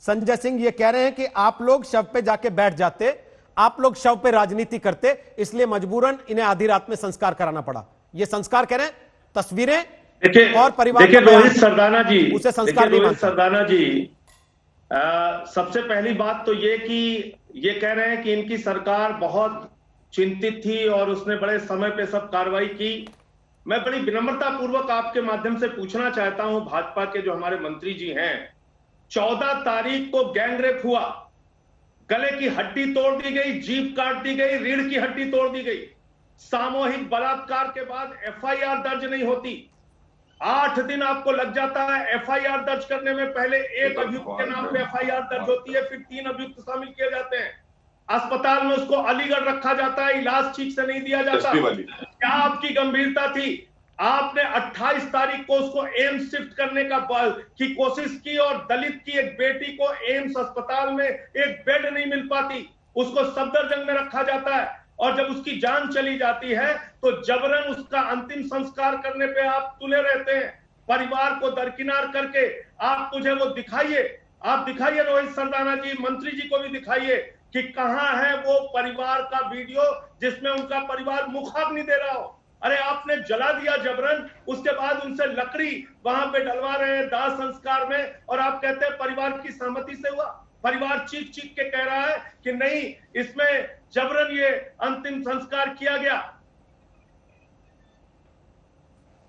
संजय सिंह ये कह रहे हैं कि आप लोग शव पे जाके बैठ जाते, आप लोग शव पे राजनीति करते, इसलिए मजबूरन इन्हें आधी रात में संस्कार कराना पड़ा। ये संस्कार कह रहे हैं, तस्वीरें और परिवार देखिए रोहित सरदाना जी, उसे संस्कार नहीं मानता। सरदाना जी, सबसे पहली बात तो ये कि ये कह रहे हैं कि इनकी सरकार बहुत चिंतित थी और उसने बड़े समय पे सब कार्रवाई की। मैं बड़ी विनम्रता पूर्वक आपके माध्यम से पूछना चाहता हूं, भाजपा के जो हमारे मंत्री जी हैं, 14 तारीख को गैंगरेप हुआ, गले की हड्डी तोड़ दी गई, जीभ काट दी गई, रीढ़ की हड्डी तोड़ दी गई। सामूहिक बलात्कार के बाद एफआईआर दर्ज नहीं होती, 8 दिन आपको लग जाता है एफआईआर दर्ज करने में। पहले एक अभियुक्त के नाम पे एफआईआर दर्ज होती है, फिर 3 अभियुक्त शामिल किए जाते हैं, अस्पताल में उसको अलीगढ़ रखा जाता है, इलाज ठीक से नहीं दिया जाता। क्या आपकी गंभीरता थी? आपने 28 तारीख को उसको एम्स शिफ्ट करने की कोशिश की और दलित की एक बेटी को एम्स अस्पताल में एक बेड नहीं मिल पाती, उसको सफदरजंग में रखा जाता है और जब उसकी जान चली जाती है तो जबरन उसका अंतिम संस्कार करने पे आप तुले रहते हैं, परिवार को दरकिनार करके। आप मुझे वो दिखाइए, आप दिखाइए रोहित सरदाना जी, मंत्री जी को भी दिखाइए कि कहां है वो परिवार का वीडियो जिसमें उनका परिवार मुखाग्नि दे रहा हो। अरे आपने जला दिया जबरन, उसके बाद उनसे लकड़ी वहां पे डलवा रहे हैं दाह संस्कार में, और आप कहते हैं परिवार की सहमति से हुआ। परिवार चीख चीख के कह रहा है कि नहीं, इसमें जबरन ये अंतिम संस्कार किया गया।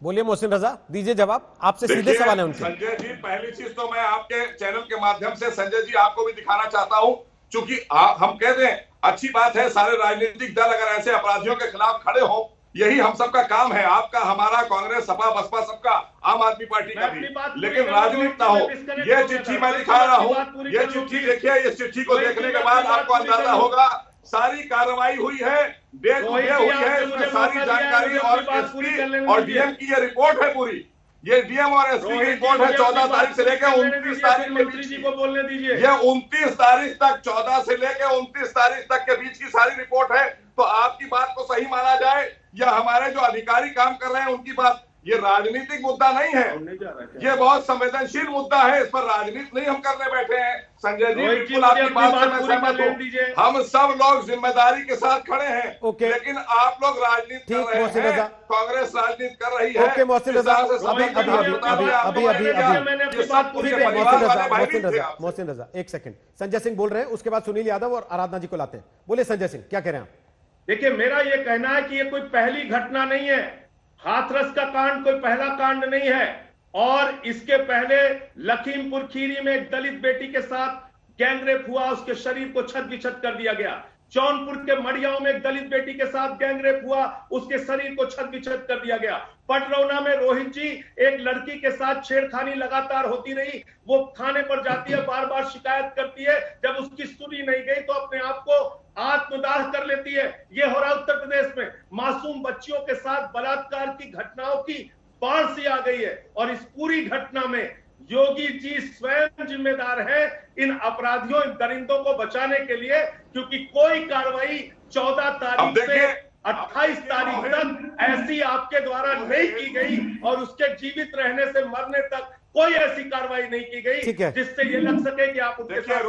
बोलिए मोहसिन रजा, दीजिए जवाब, आपसे सीधे सवाल है उनके। संजय जी, पहली चीज तो मैं आपके चैनल के माध्यम से संजय जी आपको भी दिखाना चाहता हूं, चूंकि हम कहते हैं अच्छी बात है, सारे राजनीतिक दल अगर ऐसे अपराधियों के खिलाफ खड़े हों, यही हम सबका काम है, आपका, हमारा, कांग्रेस, सपा, बसपा, सबका, आम आदमी पार्टी का भी। लेकिन राजनीति ना हो। ये चिट्ठी मैं दिखा रहा हूँ, ये चिट्ठी देखिए, इस चिट्ठी को देखने के बाद आपको अंदाजा होगा सारी कार्रवाई हुई है, डेट हुई है, इसमें सारी जानकारी और एसपी और डीएम की ये रिपोर्ट है पूरी। ये डीएम और एसपी की रिपोर्ट है 14 तारीख से लेकर 29 तारीख मंत्री जी को बोलने दीजिए। ये 29 तारीख तक, 14 से लेकर 29 तारीख तक के बीच की सारी रिपोर्ट है। तो आपकी बात को सही माना जाए या हमारे जो अधिकारी काम कर रहे हैं उनकी बात, ये राजनीतिक मुद्दा नहीं है, ये बहुत संवेदनशील मुद्दा है, इस पर राजनीति नहीं हम करने बैठे हैं। संजय जी, बिल्कुल आपकी बात से मैं सहमत हूं, हम सब लोग जिम्मेदारी के साथ खड़े हैं, लेकिन आप लोग राजनीति कर रहे हैं, कांग्रेस राजनीति कर रही है। मोहसिन रजा एक सेकंड, संजय सिंह बोल रहे हैं, उसके बाद सुनील यादव और आराधना जी को लाते हैं। बोलिए संजय सिंह, क्या कह रहे हैं आप? देखिए, मेरा यह कहना है कि यह कोई पहली घटना नहीं है, हाथरस का कांड कोई पहला कांड नहीं है, और इसके पहले लखीमपुर खीरी में एक दलित बेटी के साथ गैंगरेप हुआ, उसके शरीर को छत बिछत कर दिया गया। जौनपुर के मड़ियाओं में एक दलित बेटी के साथ गैंगरेप हुआ, उसके शरीर को छत बिछत कर दिया गया। पटरौना में रोहित जी, एक लड़की के साथ छेड़खानी लगातार होती रही, वो थाने पर जाती है, बार बार शिकायत करती है, जब उसकी सुनी नहीं गई तो अपने आप को आत्मदाह कर लेती है। ये हो रहा उत्तर प्रदेश में, मासूम बच्चियों के साथ बलात्कार की घटनाओं की बाढ़ सी आ गई है, और इस पूरी घटना में योगी जी स्वयं जिम्मेदार है इन अपराधियों, इन दरिंदों को बचाने के लिए, क्योंकि कोई कार्रवाई 14 तारीख से 28 तारीख तक ऐसी आपके द्वारा नहीं की गई, और उसके जीवित रहने से मरने तक कोई ऐसी कार्रवाई नहीं की गई जिससे ये लग सके कि आप उनके साथ